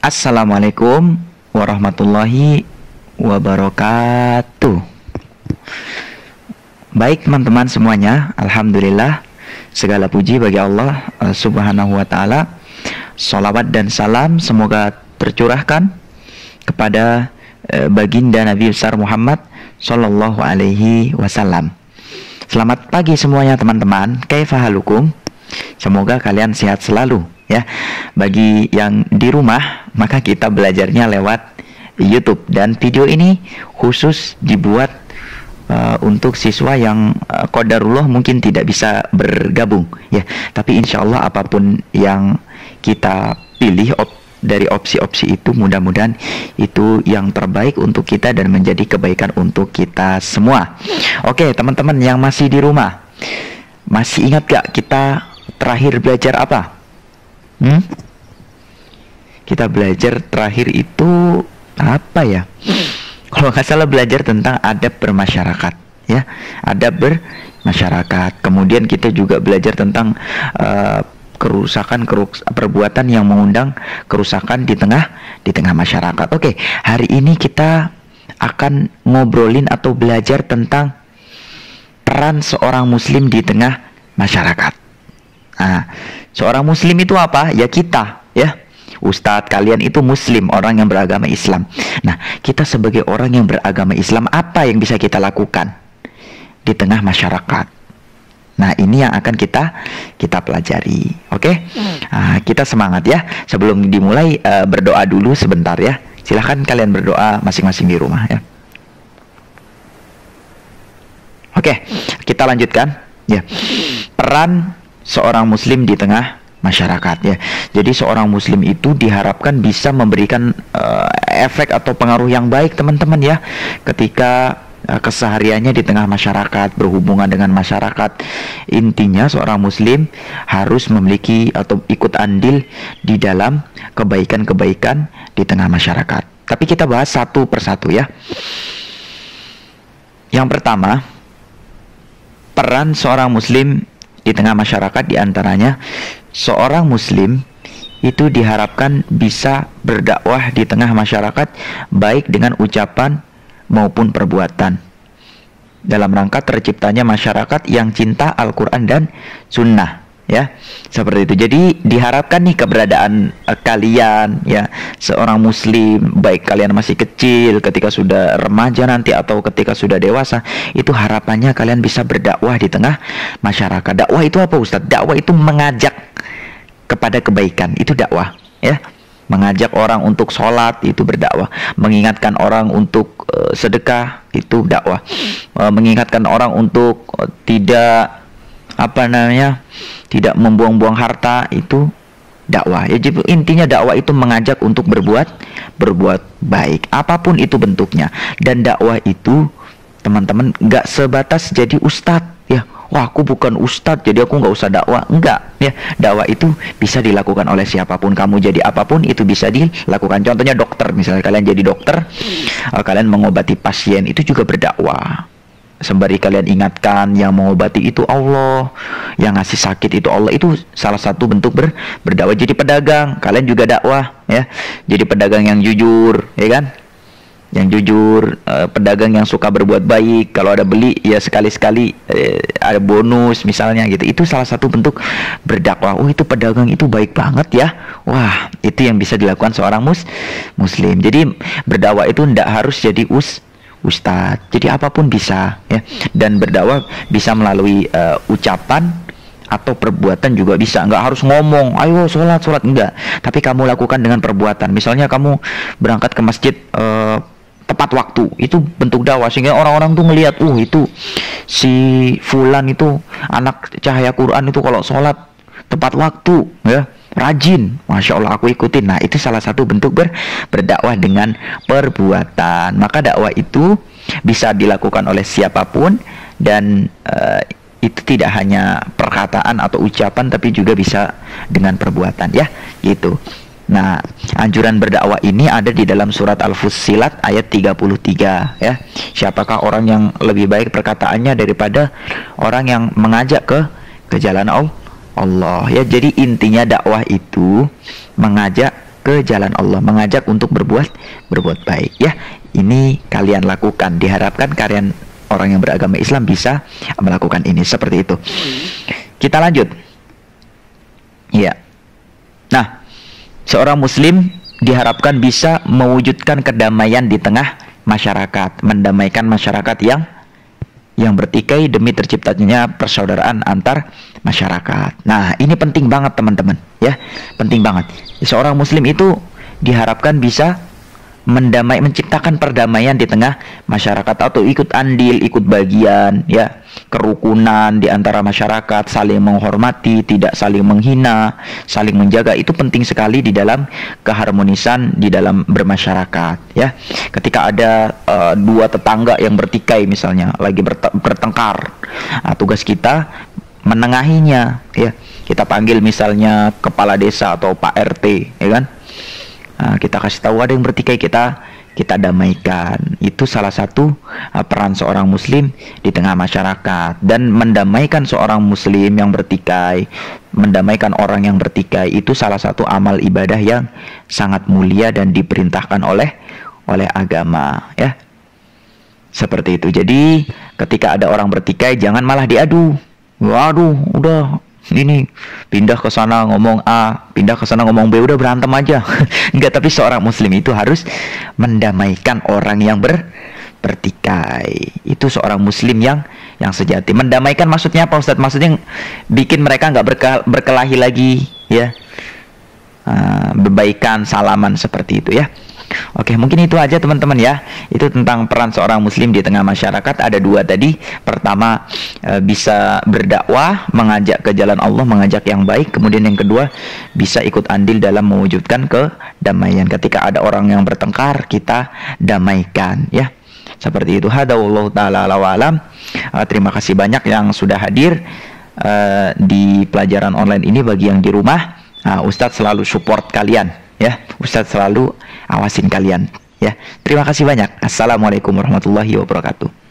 Assalamualaikum warahmatullahi wabarakatuh. Baik teman-teman semuanya, alhamdulillah, segala puji bagi Allah subhanahu wa ta'ala. Salawat dan salam semoga tercurahkan kepada baginda Nabi besar Muhammad sallallahu alaihi wasallam. Selamat pagi semuanya teman-teman. Kaifa halukum? Semoga kalian sehat selalu ya. Bagi yang di rumah, maka kita belajarnya lewat YouTube, dan video ini khusus dibuat untuk siswa yang qadarullah mungkin tidak bisa bergabung ya. Tapi insya Allah apapun yang kita pilih dari opsi-opsi itu, mudah-mudahan itu yang terbaik untuk kita dan menjadi kebaikan untuk kita semua. Oke teman-teman yang masih di rumah, masih ingat gak kita terakhir belajar apa? Kita belajar terakhir itu apa ya? Kalau nggak salah belajar tentang adab bermasyarakat ya, adab bermasyarakat. Kemudian kita juga belajar tentang perbuatan yang mengundang kerusakan di tengah masyarakat. Oke, hari ini kita akan ngobrolin atau belajar tentang peran seorang muslim di tengah masyarakat. Nah, seorang muslim itu apa? Ya kita, ya. Ustadz, kalian itu muslim, orang yang beragama Islam. Nah, kita sebagai orang yang beragama Islam, apa yang bisa kita lakukan di tengah masyarakat? Nah, ini yang akan kita pelajari. Oke? Nah, kita semangat ya. Sebelum dimulai, berdoa dulu sebentar ya. Silahkan kalian berdoa masing-masing di rumah ya. Oke, kita lanjutkan ya. Peran seorang muslim di tengah masyarakat ya. Jadi seorang muslim itu diharapkan bisa memberikan efek atau pengaruh yang baik teman-teman ya, ketika kesehariannya di tengah masyarakat, berhubungan dengan masyarakat. Intinya seorang muslim harus memiliki atau ikut andil di dalam kebaikan-kebaikan di tengah masyarakat. Tapi kita bahas satu persatu ya. Yang pertama, peran seorang muslim di tengah masyarakat, diantaranya seorang muslim itu diharapkan bisa berdakwah di tengah masyarakat baik dengan ucapan maupun perbuatan, dalam rangka terciptanya masyarakat yang cinta Al-Quran dan Sunnah ya, seperti itu. Jadi diharapkan nih keberadaan kalian ya, seorang muslim, baik kalian masih kecil, ketika sudah remaja nanti, atau ketika sudah dewasa, itu harapannya kalian bisa berdakwah di tengah masyarakat. Dakwah itu apa Ustadz? Dakwah itu mengajak kepada kebaikan, itu dakwah ya. Mengajak orang untuk sholat, itu berdakwah. Mengingatkan orang untuk sedekah, itu dakwah. Mengingatkan orang untuk tidak tidak membuang-buang harta, itu dakwah ya. Jadi intinya dakwah itu mengajak untuk berbuat baik, apapun itu bentuknya. Dan dakwah itu teman-teman nggak sebatas jadi ustadz ya. Wah, aku bukan ustadz jadi aku nggak usah dakwah. Enggak ya, dakwah itu bisa dilakukan oleh siapapun. Kamu jadi apapun itu bisa dilakukan. Contohnya dokter, misalnya kalian jadi dokter, kalian mengobati pasien, itu juga berdakwah. Sembari kalian ingatkan yang mengobati itu Allah, yang ngasih sakit itu Allah, itu salah satu bentuk berdakwah. Jadi pedagang, kalian juga dakwah ya. Jadi pedagang yang jujur, ya kan? Yang jujur, pedagang yang suka berbuat baik. Kalau ada beli ya sekali-sekali ada bonus misalnya gitu. Itu salah satu bentuk berdakwah. Oh, itu pedagang itu baik banget ya. Wah, itu yang bisa dilakukan seorang muslim. Jadi berdakwah itu tidak harus jadi ustadz, jadi apapun bisa ya. Dan berdakwah bisa melalui ucapan atau perbuatan juga bisa. Nggak harus ngomong, ayo sholat, enggak. Tapi kamu lakukan dengan perbuatan. Misalnya kamu berangkat ke masjid tepat waktu, itu bentuk dakwah, sehingga orang-orang tuh ngelihat, itu si fulan itu anak cahaya Quran itu kalau sholat tepat waktu ya, rajin, masya Allah, aku ikutin. Nah, itu salah satu bentuk berdakwah dengan perbuatan. Maka dakwah itu bisa dilakukan oleh siapapun, dan itu tidak hanya perkataan atau ucapan, tapi juga bisa dengan perbuatan ya, gitu. Nah, anjuran berdakwah ini ada di dalam surat Al-Fussilat ayat 33 ya. Siapakah orang yang lebih baik perkataannya daripada orang yang mengajak ke jalan Allah ya. Jadi intinya dakwah itu mengajak ke jalan Allah, mengajak untuk berbuat baik ya. Ini kalian lakukan, diharapkan kalian orang yang beragama Islam bisa melakukan ini seperti itu. Kita lanjut. Ya. Nah, seorang muslim diharapkan bisa mewujudkan kedamaian di tengah masyarakat, mendamaikan masyarakat yang bertikai demi terciptanya persaudaraan antar masyarakat. Nah, ini penting banget teman-teman, ya, penting banget. Seorang muslim itu diharapkan bisa menciptakan perdamaian di tengah masyarakat, atau ikut andil, ikut bagian, ya, kerukunan di antara masyarakat, saling menghormati, tidak saling menghina, saling menjaga. Itu penting sekali di dalam keharmonisan di dalam bermasyarakat, ya. Ketika ada dua tetangga yang bertikai misalnya lagi bertengkar, nah, tugas kita menengahinya, ya. Kita panggil misalnya kepala desa atau Pak RT, ya kan. Nah, kita kasih tahu ada yang bertikai, kita damaikan. Itu salah satu peran seorang muslim di tengah masyarakat. Dan mendamaikan seorang muslim yang bertikai, mendamaikan orang yang bertikai, itu salah satu amal ibadah yang sangat mulia dan diperintahkan oleh agama, ya. Seperti itu. Jadi ketika ada orang bertikai, jangan malah diadu. Waduh, udah ini pindah ke sana ngomong A, pindah ke sana ngomong B, udah berantem aja. Enggak, tapi seorang muslim itu harus mendamaikan orang yang bertikai. Itu seorang muslim yang sejati. Mendamaikan maksudnya apa, Ustadz? Maksudnya bikin mereka nggak berkelahi lagi, ya. Berbaikan, salaman, seperti itu, ya. Oke, mungkin itu aja teman-teman, ya. Itu tentang peran seorang muslim di tengah masyarakat. Ada dua tadi. Pertama, bisa berdakwah, mengajak ke jalan Allah, mengajak yang baik. Kemudian yang kedua, bisa ikut andil dalam mewujudkan kedamaian. Ketika ada orang yang bertengkar, kita damaikan, ya. Seperti itu. Hada wallahu ta'ala ala wa alam. Terima kasih banyak yang sudah hadir di pelajaran online ini. Bagi yang di rumah, Ustadz selalu support kalian, ya. Ustadz selalu awasin kalian, ya. Terima kasih banyak. Assalamualaikum warahmatullahi wabarakatuh.